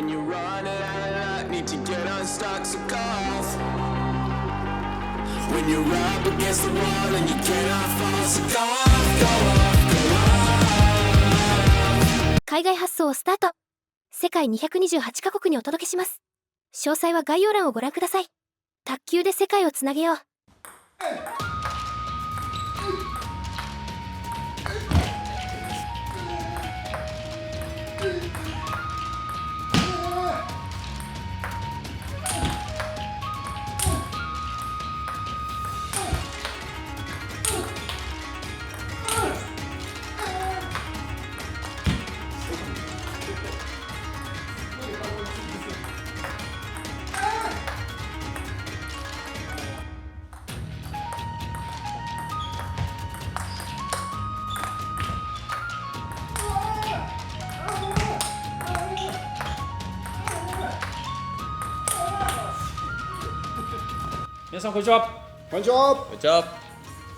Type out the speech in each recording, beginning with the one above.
When you're running out of luck, need to get unstuck, so go off. When you're up against the wall and you cannot fall, so go off, go off, go off. 海外発送をスタート。世界228カ国にお届けします。詳細は概要欄をご覧ください。卓球で世界をつなげよう。皆さんこんにちは。こんにちは。こんにちは。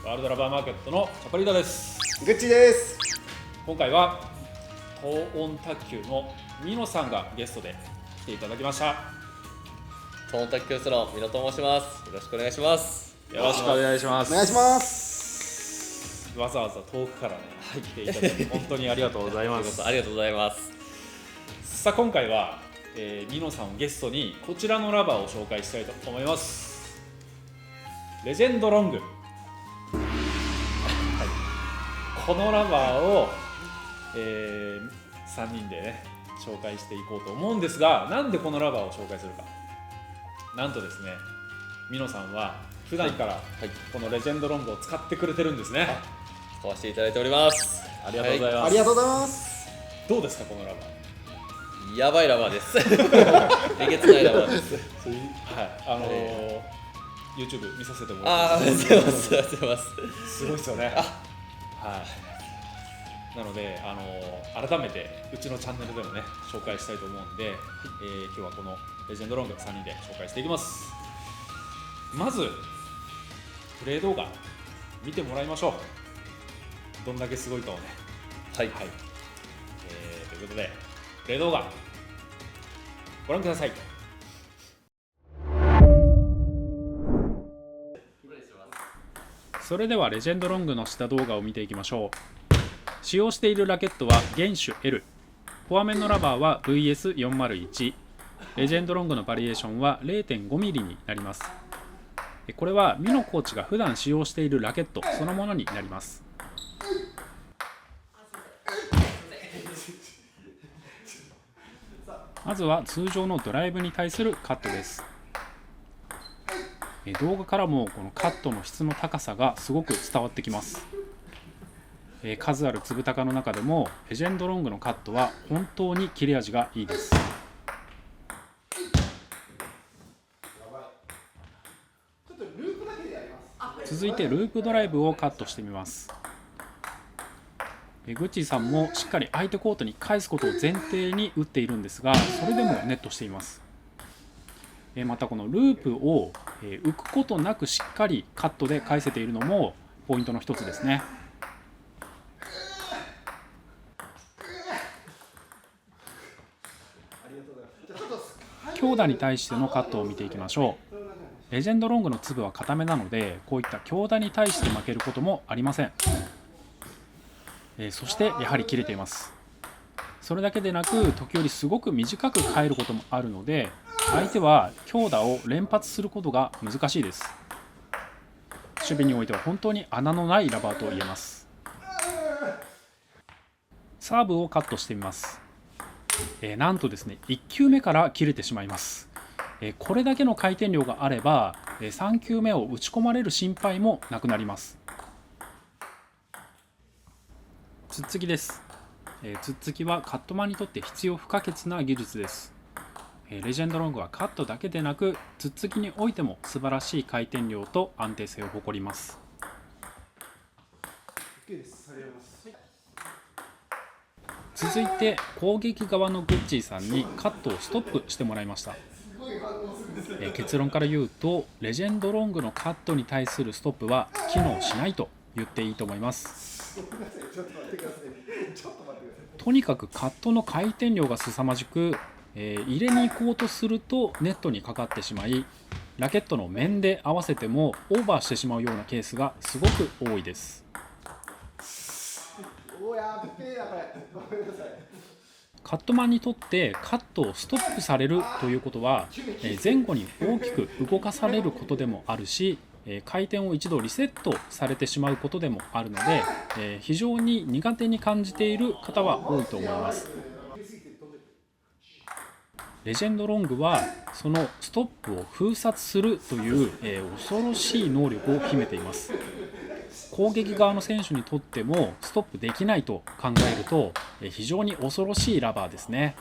ワールドラバーマーケットのチャパリーダです。グッチーです。今回は東温卓球のミノさんがゲストで来ていただきました。東温卓球スロン、ミノと申します。よろしくお願いします。よろしくお願いします。お願いします。わざわざ遠くからね入っていただき本当にありがとうございます。ありがとうございます。さあ今回は、ミノさんをゲストにこちらのラバーを紹介したいと思います。レジェンドロング、はい、このラバーを、3人でね紹介していこうと思うんですが、なんでこのラバーを紹介するか。なんとですね、ミノさんは普段からこのレジェンドロングを使ってくれてるんですね。使わせていただいております。ありがとうございます。ありがとうございます。どうですかこのラバー。やばいラバーです。えげつないラバーです。はい、YouTube 見させてもああ、らってありがとうございます。ありがとうございます。すごいですよね。はい。なので、改めてうちのチャンネルでもね紹介したいと思うんで、今日はこのレジェンドロング3人で紹介していきます。まずプレイ動画見てもらいましょう。どんだけすごいかをね。はい。はい。ということでプレイ動画ご覧ください。それではレジェンドロングの下動画を見ていきましょう。使用しているラケットは原種 L、 フォア面のラバーは VS401、 レジェンドロングのバリエーションは 0.5mm になります。これはミノコーチが普段使用しているラケットそのものになります。まずは通常のドライブに対するカットです。動画からもこのカットの質の高さがすごく伝わってきます。数ある粒高の中でもレジェンドロングのカットは本当に切れ味がいいです。続いてループドライブをカットしてみます。グッチーさんもしっかり相手コートに返すことを前提に打っているんですが、それでもネットしています。またこのループを浮くことなくしっかりカットで返せているのもポイントの一つですね。強打に対してのカットを見ていきましょう。レジェンドロングの粒は硬めなので、こういった強打に対して負けることもありません。そしてやはり切れています。それだけでなく時折すごく短く返ることもあるので、相手は強打を連発することが難しいです。守備においては本当に穴のないラバーと言えます。サーブをカットしてみます。なんとですね、1球目から切れてしまいます。これだけの回転量があれば3球目を打ち込まれる心配もなくなります。ツッツキです。ツッツキはカットマンにとって必要不可欠な技術です。レジェンドロングはカットだけでなくツッツキにおいても素晴らしい回転量と安定性を誇ります。続いて攻撃側のグッチーさんにカットをストップしてもらいました。結論から言うとレジェンドロングのカットに対するストップは機能しないと言っていいと思います。とにかくカットの回転量が凄まじく入れに行こうとするとネットにかかってしまい、ラケットの面で合わせてもオーバーしてしまうようなケースがすごく多いです。おやっべえなこれ。ごめんなさい。カットマンにとってカットをストップされるということは、前後に大きく動かされることでもあるし、回転を一度リセットされてしまうことでもあるので、非常に苦手に感じている方は多いと思います。レジェンドロングはそのストップを封殺するという、恐ろしい能力を秘めています。攻撃側の選手にとってもストップできないと考えると、非常に恐ろしいラバーですね。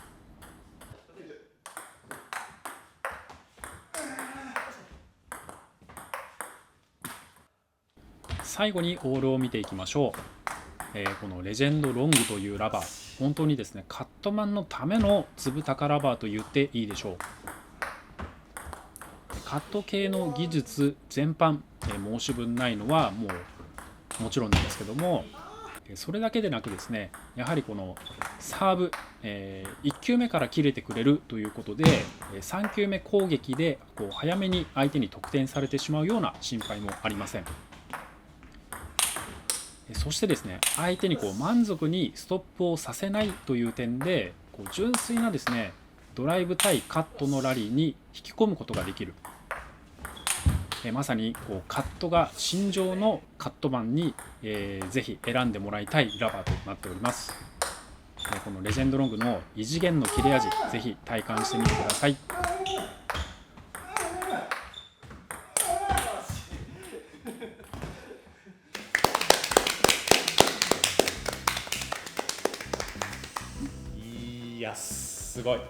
最後にオールを見ていきましょう。このレジェンドロングというラバー、本当にですね、カットマンのための粒高ラバーと言っていいでしょう。カット系の技術全般、申し分ないのはもちろんなんですけども、それだけでなくですね、やはりこのサーブ、1球目から切れてくれるということで、3球目攻撃で早めに相手に得点されてしまうような心配もありません。そしてですね、相手に満足にストップをさせないという点で、純粋なですね、ドライブ対カットのラリーに引き込むことができる。まさにカットが心情のカットマンに、ぜひ選んでもらいたいラバーとなっております。このレジェンドロングの異次元の切れ味、ぜひ体感してみてください。いや、すごい。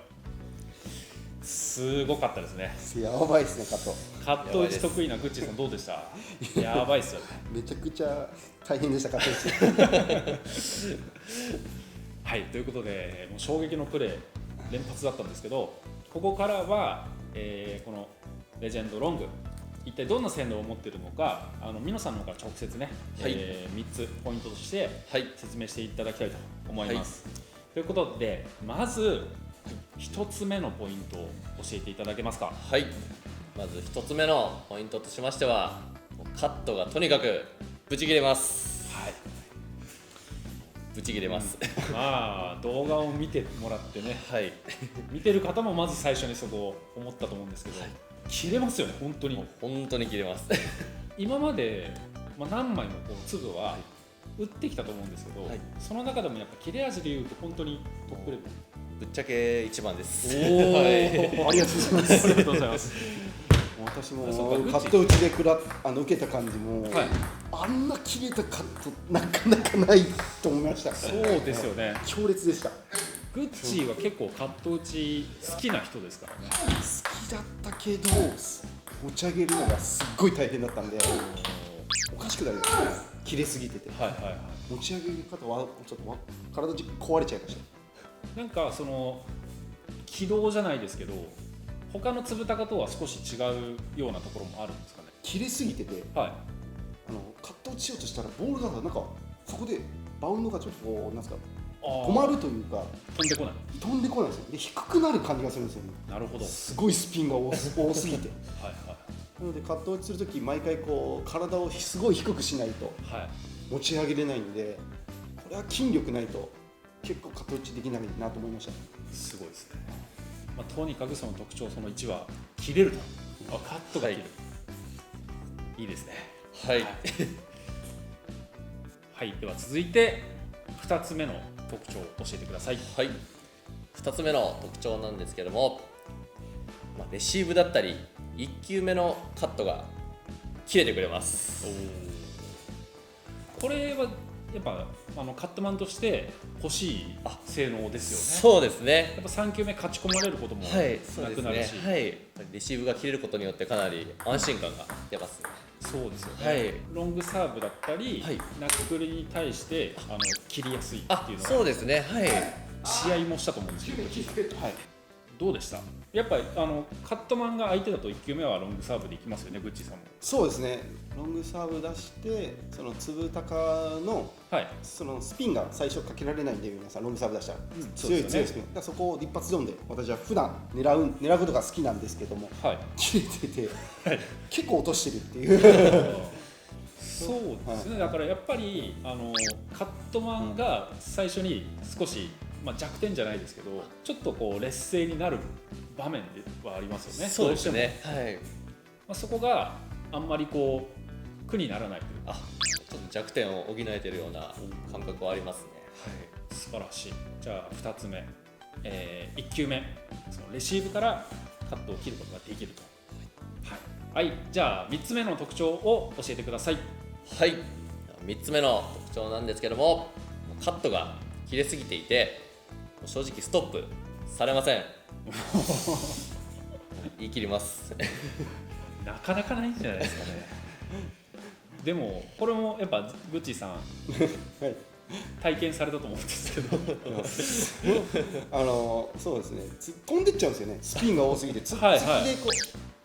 すごかったですね。やばいですね、カット。カット打ち得意なグッチーさんどうでした？やばいっすよね。めちゃくちゃ大変でした、カット打ち。はい、ということで、もう衝撃のプレー連発だったんですけど、ここからは、このレジェンドロング、一体どんな性能を持っているのか、皆さんの方から直接ね、はい、3つポイントとして説明していただきたいと思います。はい、ということで、まず1つ目のポイントを教えていただけますか？はい、まず1つ目のポイントとしましては、カットがとにかくブチ切れます。はい、ブチ切れます。まあ動画を見てもらってね、はい、見てる方もまず最初にそこを思ったと思うんですけど、はい、切れますよね、本当に。本当に切れます。今まで、何枚も粒は打ってきたと思うんですけど、はい、その中でもやっぱ切れ味でいうと本当にトップレベル。ぶっちゃけ一番です。はい、ありがとうございます。ありがとうございます。私もカット打ちで受けた感じも、はい、あんな切れたカットなかなかないと思いました。そうですよね。強烈でした。グッチーは結構カット打ち好きな人ですからね。好きだったけど持ち上げるのがすっごい大変だったんで、おかしくなるんですよ、切れすぎてて、はいはいはい、持ち上げ方はちょっと体壊れちゃいました。なんかその軌道じゃないですけど、他の粒高とは少し違うようなところもあるんですかね。切れすぎてて、はい、カット打ちしようとしたらボールがなんかそこでバウンドがちょっとなんですか、止まるというか飛んでこないんですよ。で、低くなる感じがするんですよね。なるほど。すごいスピンが多すぎてはい、はい、なのでカット打ちするとき毎回体をすごい低くしないと持ち上げれないんで、これは筋力ないと結構カット打ちできないなと思いました。すごいですね。とにかくその特徴その1は切れると。カットが切る、はい、いいですね。はい、はい、では続いて2つ目の特徴を教えてください。はい、2つ目の特徴なんですけども、レシーブだったり1球目のカットが切れてくれます。これはやっぱカットマンとして欲しい性能ですよね。そうですね。やっぱ3球目勝ち込まれることもなくなるし、はい、レシーブが切れることによってかなり安心感が出ますね。そうですよね、はい、ロングサーブだったり、はい、ナックルに対して切りやすいっていうのは、そうですね、はい、試合もしたと思うんですけど、はい、どうでした？やっぱりカットマンが相手だと1球目はロングサーブでいきますよね、グッチーさんも。そうですね、ロングサーブ出してその粒高のはいそのスピンが最初かけられないんで、皆さんロングサーブ出したら、そうですよね強いスピンだからそこを一発ゾーンで私は普段狙うことが好きなんですけども、はい切れてて、結構落としてるっていうそうですね、だからやっぱりカットマンが最初に少し、弱点じゃないですけど、ちょっとこう劣勢になる場面ではありますよね。そうですどね。はい。そこがあんまりこう苦にならないというか、ちょっと弱点を補えているような感覚はありますね。素晴らしい。じゃあ2つ目、1球目、そのレシーブからカットを切ることができると。はい、じゃあ3つ目の特徴を教えてください。はい。3つ目の特徴なんですけども、カットが切れすぎていて、正直ストップされません。言い切ります。なかなかないんじゃないですかね。でもこれもやっぱグッチーさん、はい体験されたと思うんですけどそうですね、突っ込んでっちゃうんですよね、スピンが多すぎて、突っはいつきでこ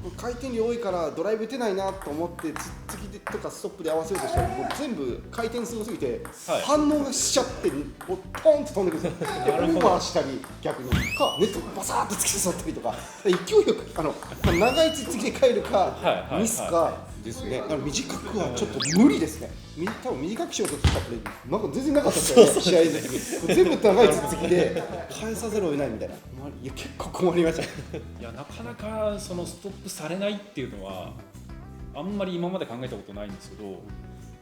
う回転量多いからドライブ打てないなと思って、突っつきでとかストップで合わせようとしたら、もう全部回転数多すぎて、はい反応がしちゃって、こうポンって飛んでくるんですよ。でオーバーしたり、逆にかネットバサーッと突き刺さったりとか、勢いよく長い突っつきで帰るか、はいはいミスかですね。だから短くはちょっと無理ですね。多分短くしようとしたプレーなんか全然なかったですよね、試合で。全部長い突っつきで返さざるを得ないみたいな。いや結構困りました。いや、なかなかそのストップされないっていうのはあんまり今まで考えたことないんですけど、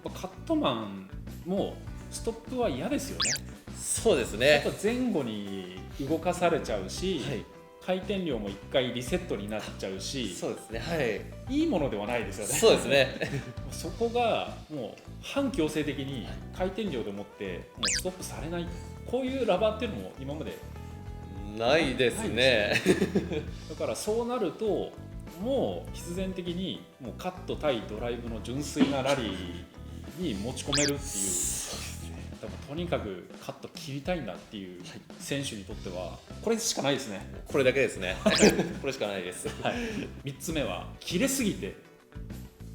カットマンもストップは嫌ですよね。そうですやっね。ぱ前後に動かされちゃうし、はい。回転量も1回リセットになっちゃうし、そうですね。はい。いいものではないですよね。そうですね。そこがもう反強制的に回転量でもってもうストップされない、こういうラバーっていうのも今までないですね。だからそうなるともう必然的にもうカット対ドライブの純粋なラリーに持ち込めるっていう、だからとにかくカット切りたいんだっていう選手にとってはこれしかないですね。これだけですね。これしかないです。はい、3つ目は切れすぎて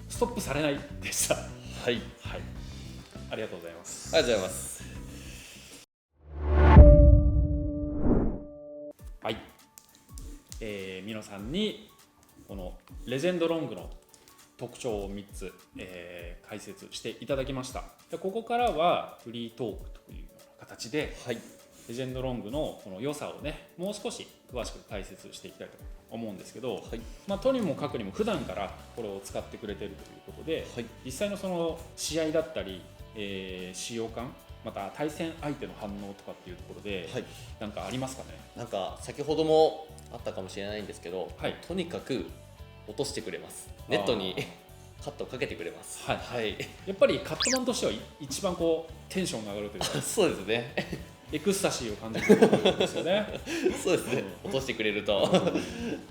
ストップされないでした。はい。はい、ありがとうございます。ありがとうございます。はい、ミノさんにこのレジェンドロングの特徴を3つ、解説していただきました。でここからはフリートークというような形で、はい。レジェンドロングのこの良さをね、もう少し詳しく解説していきたいと思うんですけど、はい。とにもかくにも普段からこれを使ってくれているということで、はい。実際のその試合だったり、使用感、また対戦相手の反応とかっていうところで、はい。なんかありますかね。なんか先ほどもあったかもしれないんですけど、はいとにかく落としてくれます。ネットにカットをかけてくれます。はいはい。やっぱりカットマンとしては一番こうテンションが上がるというかそうですね。エクスタシーを感じるところですよね。そうですね。落としてくれると。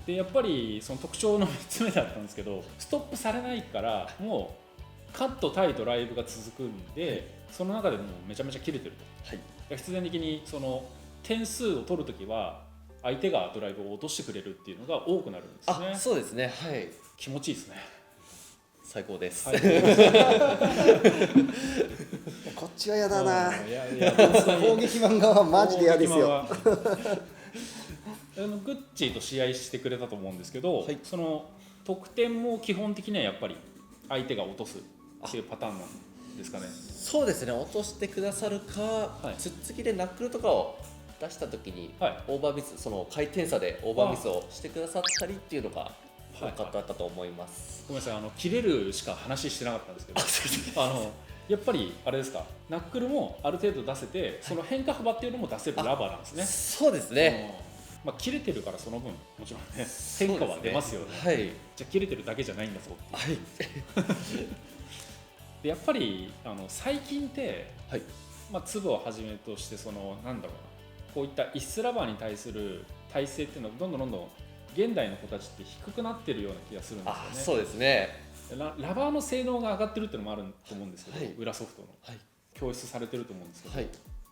でやっぱりその特徴の3つ目だったんですけど、ストップされないからもうカット対ドライブが続くんで、その中でもめちゃめちゃ切れてると。はい。必然的にその点数を取るときは相手がドライブを落としてくれるっていうのが多くなるんですね。あ、そうですね。はい。気持ちいいですね。最高です。はい、こっちは嫌だな。いやいや攻撃漫画はマジで嫌ですよ。グッチーと試合してくれたと思うんですけど、はい、その得点も基本的にはやっぱり相手が落とすっていうパターンなんですかね。そうですね。落としてくださるか、はい、つっつきでナックルとかを出したときに、はい、オーバーミス、その回転差でオーバーミスをしてくださったりっていうのが多かったと思います。ごめんなさい、切れるしか話してなかったんですけど、やっぱりあれですか、ナックルもある程度出せて、その変化幅っていうのも出せるラバーなんですね。そうですね。切れてるからその分もちろんね変化は出ますよね。はい。じゃあ切れてるだけじゃないんだぞっていう。はい。でやっぱり最近って、はい、粒をはじめとしてそのなんだろうな、こういったイスラバーに対する体制っていうのはどんどん現代の子たちって低くなってるような気がするんですよね。そうですね。ラバーの性能が上がってるっていうのもあると思うんですけど、はい、裏ソフトの、はい、教室されてると思うんですけど、はい、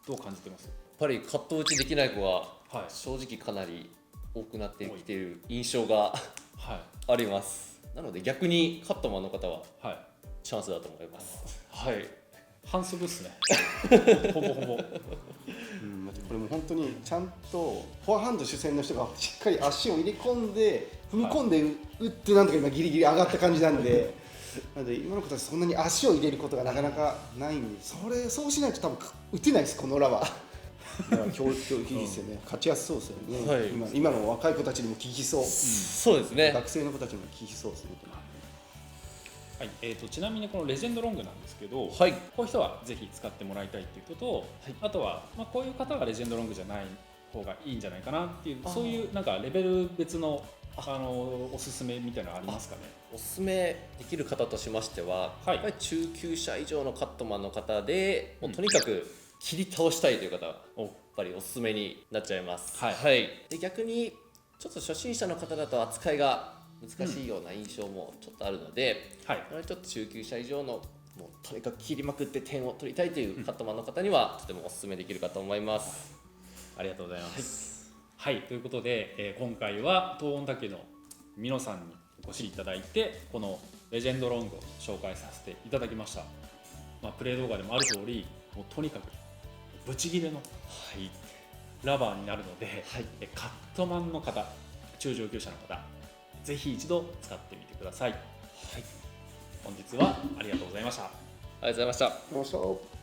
どう感じてます？やっぱりカット打ちできない子がはい、正直かなり多くなってきている印象がはいあります。なので逆にカットマンの方ははいチャンスだと思います。はい。反則っすねほぼほぼだってこれも本当にちゃんとフォアハンド主戦の人がしっかり足を入れ込んで踏み込んで打ってなんとか今ギリギリ上がった感じなんでなので今の子たちそんなに足を入れることがなかなかないんでそうしないと多分打てないですこのラは。だから教育いいですよね、勝ちやすそうですよね、はい今の若い子たちにも効きそう、そうですね。学生の子たちにも効きそうですね。はいちなみにこのレジェンドロングなんですけど、はい。こういう人はぜひ使ってもらいたいっていうことと、あとは、こういう方はレジェンドロングじゃない方がいいんじゃないかなっていう、そういうなんかレベル別のおすすめみたいなのありますかね。おすすめできる方としましては、はいやっぱり中級者以上のカットマンの方で、もうとにかく切り倒したいという方がやっぱりおすすめになっちゃいます。はいで逆にちょっと初心者の方だと扱いが難しいような印象もちょっとあるので、はいちょっと中級者以上のもうとにかく切りまくって点を取りたいというカットマンの方にはとてもおすすめできるかと思います。ありがとうございます。はい、ということで、今回は東温岳のミノさんにお越しいただいて、このレジェンドロングを紹介させていただきました。プレイ動画でもある通り、もうとにかくブチギレのラバーになるので、カットマンの方、中上級者の方、ぜひ一度使ってみてください。本日はありがとうございました。ありがとうございました。面白い。